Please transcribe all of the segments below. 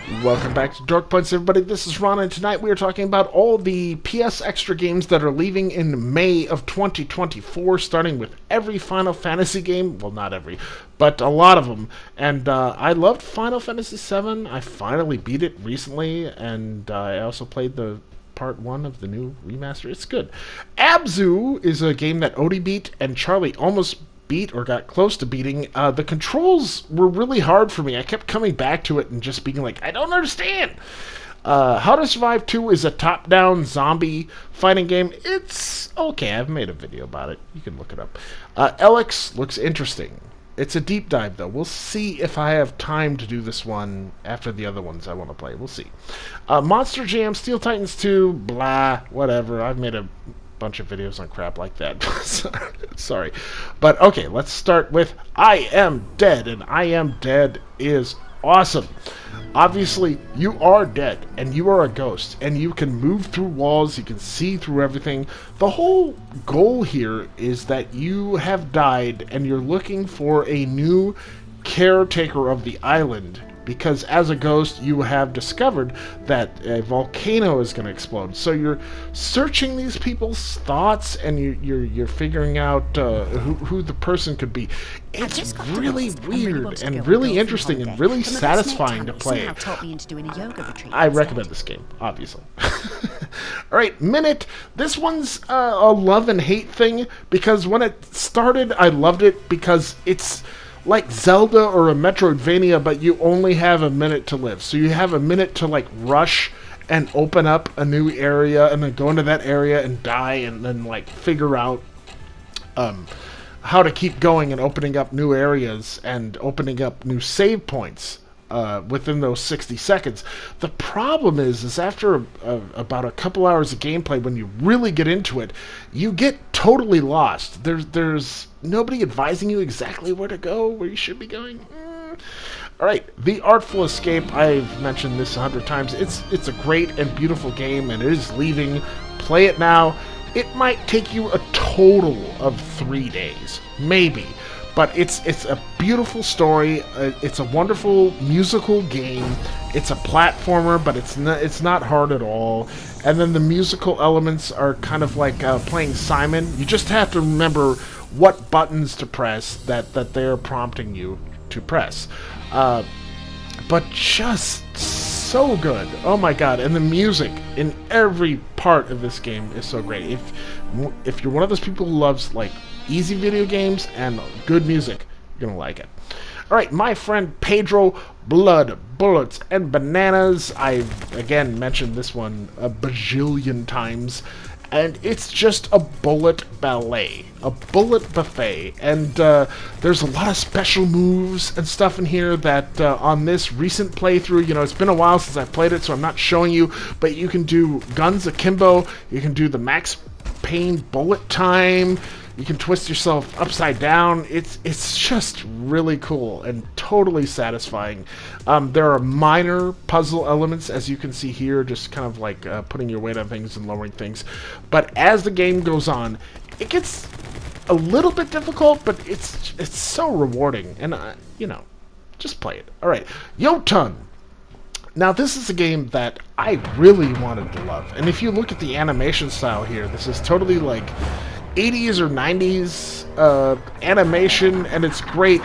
Welcome back to Dork Points, everybody. This is Ron, and tonight we are talking about all the PS Extra games that are leaving in May of 2024, starting with every Final Fantasy game. Well, not every, but a lot of them. And I loved Final Fantasy VII. I finally beat it recently, and I also played the Part 1 of the new remaster. It's good. Abzu is a game that Odie beat, and Charlie almost beat or got close to beating. The controls were really hard for me. I kept coming back to it and just being like, I don't understand. How to Survive 2 is a top-down zombie fighting game. It's okay. I've made a video about it. You can look it up. Elex looks interesting. It's a deep dive, though. We'll see if I have time to do this one after the other ones I want to play. We'll see. Monster Jam, Steel Titans 2, blah, whatever. I've made a bunch of videos on crap like that. Sorry. But okay, let's start with I Am Dead, and I Am Dead is awesome. Obviously, you are dead, and you are a ghost, and you can move through walls, you can see through everything. The whole goal here is that you have died, and you're looking for a new caretaker of the island, because as a ghost you have discovered that a volcano is going to explode. So you're searching these people's thoughts, and you're figuring out who the person could be. It's really weird and really interesting and really satisfying to play. I recommend this game, obviously. Alright, Minute. This one's a love and hate thing, because when it started I loved it because it's like Zelda or a Metroidvania, but you only have a minute to live. So you have a minute to like rush and open up a new area, and then go into that area and die, and then like figure out how to keep going and opening up new areas and opening up new save points within those 60 seconds. The problem is after about a couple hours of gameplay, when you really get into it, you get totally lost. There's nobody advising you exactly where to go, where you should be going. Alright, The Artful Escape. I've mentioned this 100 times. It's a great and beautiful game, and it is leaving. Play it now. It might take you a total of 3 days, maybe. But it's a beautiful story. It's a wonderful musical game. It's a platformer, but it's not hard at all. And then the musical elements are kind of like playing Simon. You just have to remember what buttons to press that they're prompting you to press. But just so good. Oh my god. And the music in every part of this game is so great. If you're one of those people who loves like easy video games and good music, you're gonna like it. Alright, My Friend Pedro, Blood, Bullets, and Bananas. I've again mentioned this one a bajillion times, and it's just a bullet ballet, a bullet buffet, and there's a lot of special moves and stuff in here that on this recent playthrough, you know, it's been a while since I played it, so I'm not showing you, but you can do Guns Akimbo, you can do the Max Payne bullet time, you can twist yourself upside down. It's just really cool and totally satisfying. There are minor puzzle elements, as you can see here, just kind of like putting your weight on things and lowering things. But as the game goes on, it gets a little bit difficult, but it's so rewarding. And, you know, just play it. Alright, Jotun. Now, this is a game that I really wanted to love. And if you look at the animation style here, this is totally like 80s or 90s animation, and it's great,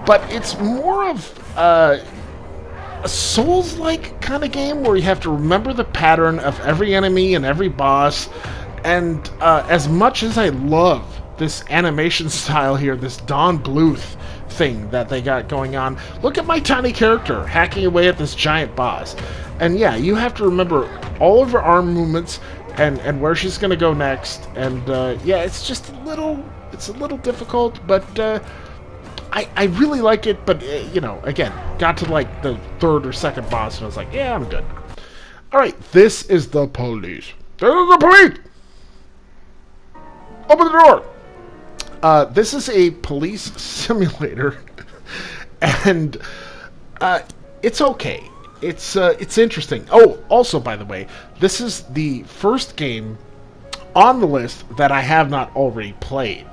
but it's more of a Souls-like kind of game where you have to remember the pattern of every enemy and every boss. And as much as I love this animation style here, this Don Bluth thing that they got going on, look at my tiny character hacking away at this giant boss. And yeah, you have to remember all of her arm movements and where she's gonna go next, and yeah, it's just a little difficult, but I really like it. But you know, again, got to like the third or second boss, and I was like, yeah, I'm good. All right, this is The Police. This is the police. Open the door. This is a police simulator, and it's okay. It's interesting. Oh, also, by the way, this is the first game on the list that I have not already played.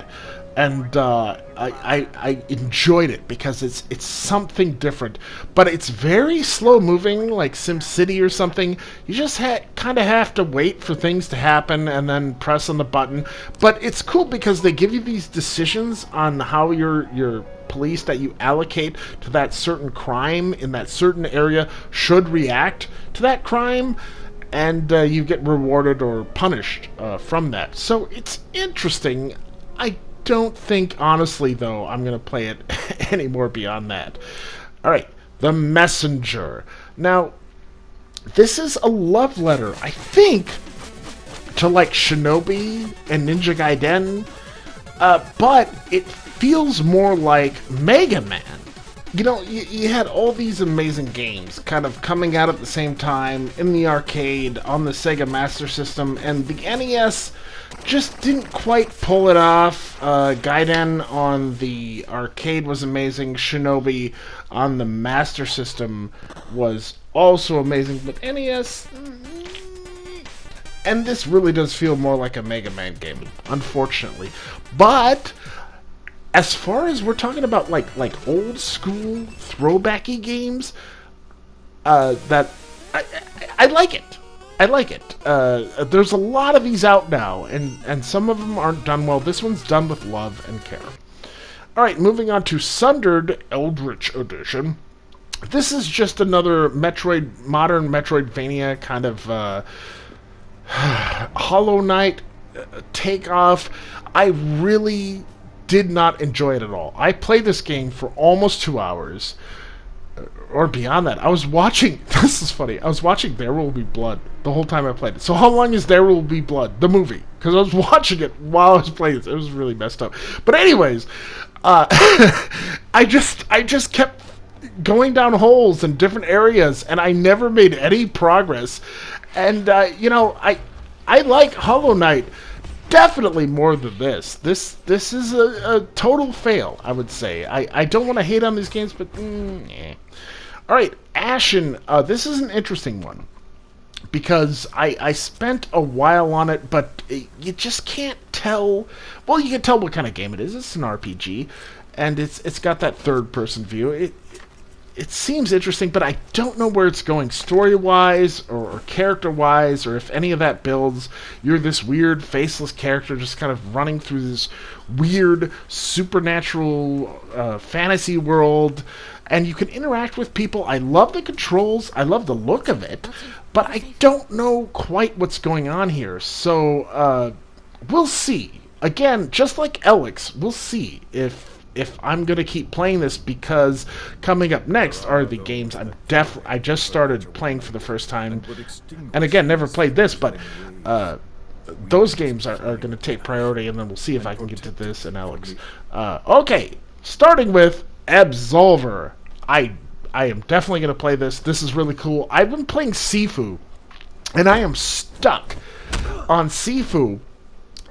and I enjoyed it because it's something different, but it's very slow moving, like SimCity or something. You just kind of have to wait for things to happen and then press on the button. But it's cool because they give you these decisions on how your police that you allocate to that certain crime in that certain area should react to that crime, and you get rewarded or punished from that. So it's interesting. I don't think, honestly, though, I'm going to play it any more beyond that. Alright, The Messenger. Now, this is a love letter, I think, to, like, Shinobi and Ninja Gaiden, but it feels more like Mega Man. You know, you had all these amazing games kind of coming out at the same time in the arcade, on the Sega Master System, and the NES just didn't quite pull it off. Gaiden on the arcade was amazing. Shinobi on the Master System was also amazing, but NES... And this really does feel more like a Mega Man game, unfortunately. But as far as we're talking about like old school throwbacky games, that I like it. I like it. There's a lot of these out now, and some of them aren't done well. This one's done with love and care. All right, moving on to Sundered Eldritch Edition. This is just another modern Metroidvania kind of Hollow Knight takeoff. I really did not enjoy it at all. I played this game for almost 2 hours, or beyond that. I was watching, this is funny, I was watching There Will Be Blood the whole time I played it. So how long is There Will Be Blood, the movie? Because I was watching it while I was playing it. It was really messed up. But anyways, I just kept going down holes in different areas, and I never made any progress. And, you know, I like Hollow Knight definitely more than this. This is a total fail, I would say. I don't want to hate on these games, but Alright, Ashen. This is an interesting one, because I spent a while on it, but you just can't tell. Well, you can tell what kind of game it is. It's an RPG, and it's got that third-person view. It seems interesting, but I don't know where it's going story-wise or character-wise, or if any of that builds. You're this weird, faceless character just kind of running through this weird, supernatural fantasy world, and you can interact with people. I love the controls. I love the look of it, but I don't know quite what's going on here. So, we'll see. Again, just like Elex, we'll see if I'm going to keep playing this, because coming up next are the games I just started playing for the first time. And again, never played this, but those games are going to take priority, and then we'll see if I can get to this and Elex. Okay, starting with Absolver. I am definitely going to play this. This is really cool. I've been playing Sifu, and I am stuck on Sifu.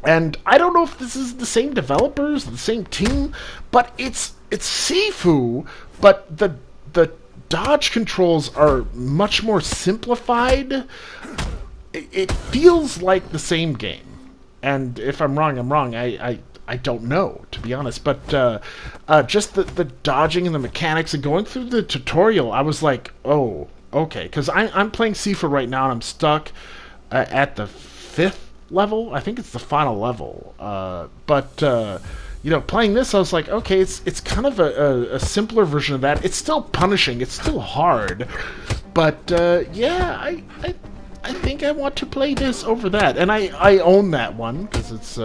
And I don't know if this is the same developers, the same team, but it's Sifu, but the dodge controls are much more simplified. It feels like the same game. And if I'm wrong, I'm wrong. I don't know, to be honest. But just the dodging and the mechanics and going through the tutorial, I was like, oh, okay. Because I'm playing Sifu right now, and I'm stuck at the 5th level. I think it's the final level. But you know, playing this, I was like, okay, it's kind of a simpler version of that. It's still punishing. It's still hard. But yeah, I think I want to play this over that. And I own that one because it's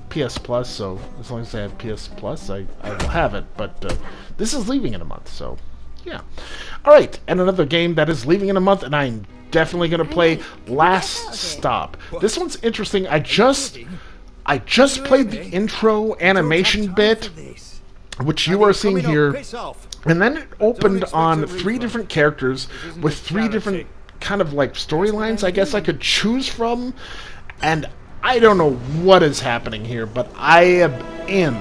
PS Plus. So as long as I have PS Plus, I will have it. But this is leaving in a month, so yeah. All right, and another game that is leaving in a month, and I'm definitely going to play Last Stop. This one's interesting. I just played the intro animation bit, which you are seeing here, and then it opened on 3 different characters with 3 different kind of like storylines I guess I could choose from, and I don't know what is happening here, but I am in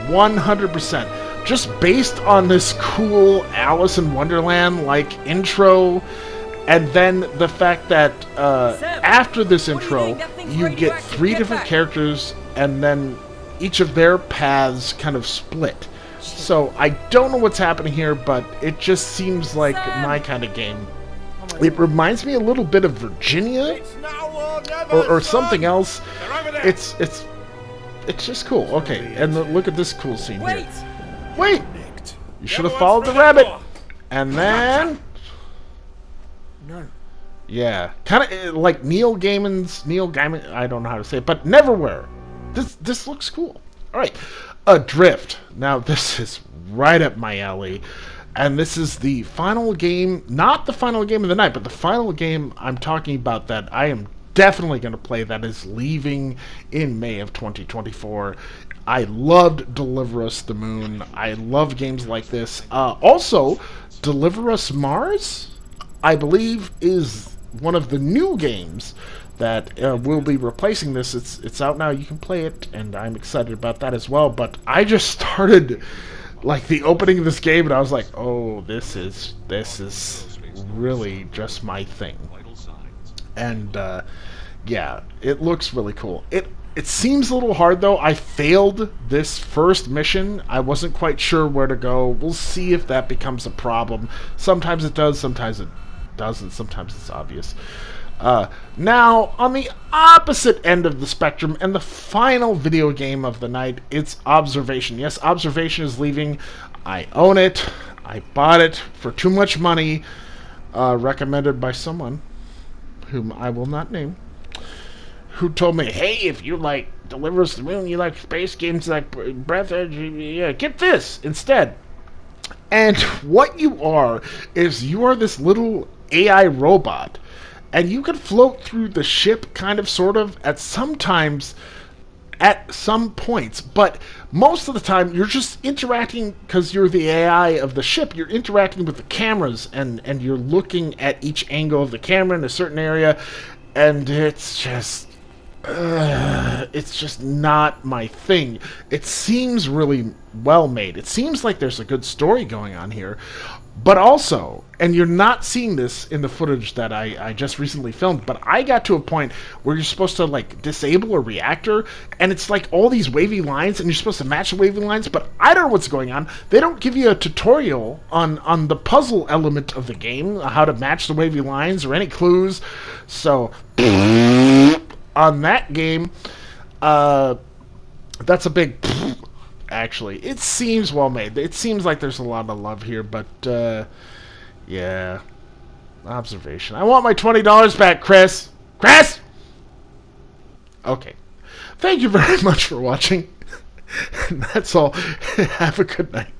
100%, just based on this cool Alice in Wonderland like intro. And then the fact that after this intro, you get 3 different characters, and then each of their paths kind of split. So I don't know what's happening here, but it just seems like my kind of game. It reminds me a little bit of Virginia or something else. It's just cool. Okay, and look at this cool scene here. Wait! You should have followed the rabbit. And then, yeah, kind of like Neil Gaiman. I don't know how to say it, but Neverwhere. This looks cool. All right, Adrift. Now this is right up my alley. And this is the final game, not the final game of the night, but the final game I'm talking about that I am definitely going to play that is leaving in May of 2024. I loved Deliver Us the Moon. I love games like this. Also, Deliver Us Mars, I believe, is one of the new games that will be replacing this. It's out now. You can play it, and I'm excited about that as well. But I just started like the opening of this game, and I was like, "Oh, this is really just my thing." And yeah, it looks really cool. It seems a little hard though. I failed this first mission. I wasn't quite sure where to go. We'll see if that becomes a problem. Sometimes it does, sometimes it doesn't. Sometimes it's obvious. Now, on the opposite end of the spectrum, and the final video game of the night, it's Observation. Yes, Observation is leaving. I own it. I bought it for too much money, recommended by someone whom I will not name, who told me, hey, if you like Deliver Us the Moon, you like space games like Breath Edge, yeah, get this instead. And what you are is you are this little AI robot, and you can float through the ship kind of, sort of, at some points, but most of the time you're just interacting, because you're the AI of the ship, you're interacting with the cameras, and you're looking at each angle of the camera in a certain area, and it's just not my thing. It seems really well made. It seems like there's a good story going on here. But also, and you're not seeing this in the footage that I just recently filmed, but I got to a point where you're supposed to like disable a reactor, and it's like all these wavy lines, and you're supposed to match the wavy lines, but I don't know what's going on. They don't give you a tutorial on the puzzle element of the game, how to match the wavy lines or any clues. So on that game, that's a big actually. It seems well made. It seems like there's a lot of love here, but yeah. Observation. I want my $20 back, Chris. Chris! Okay. Thank you very much for watching. And that's all. Have a good night.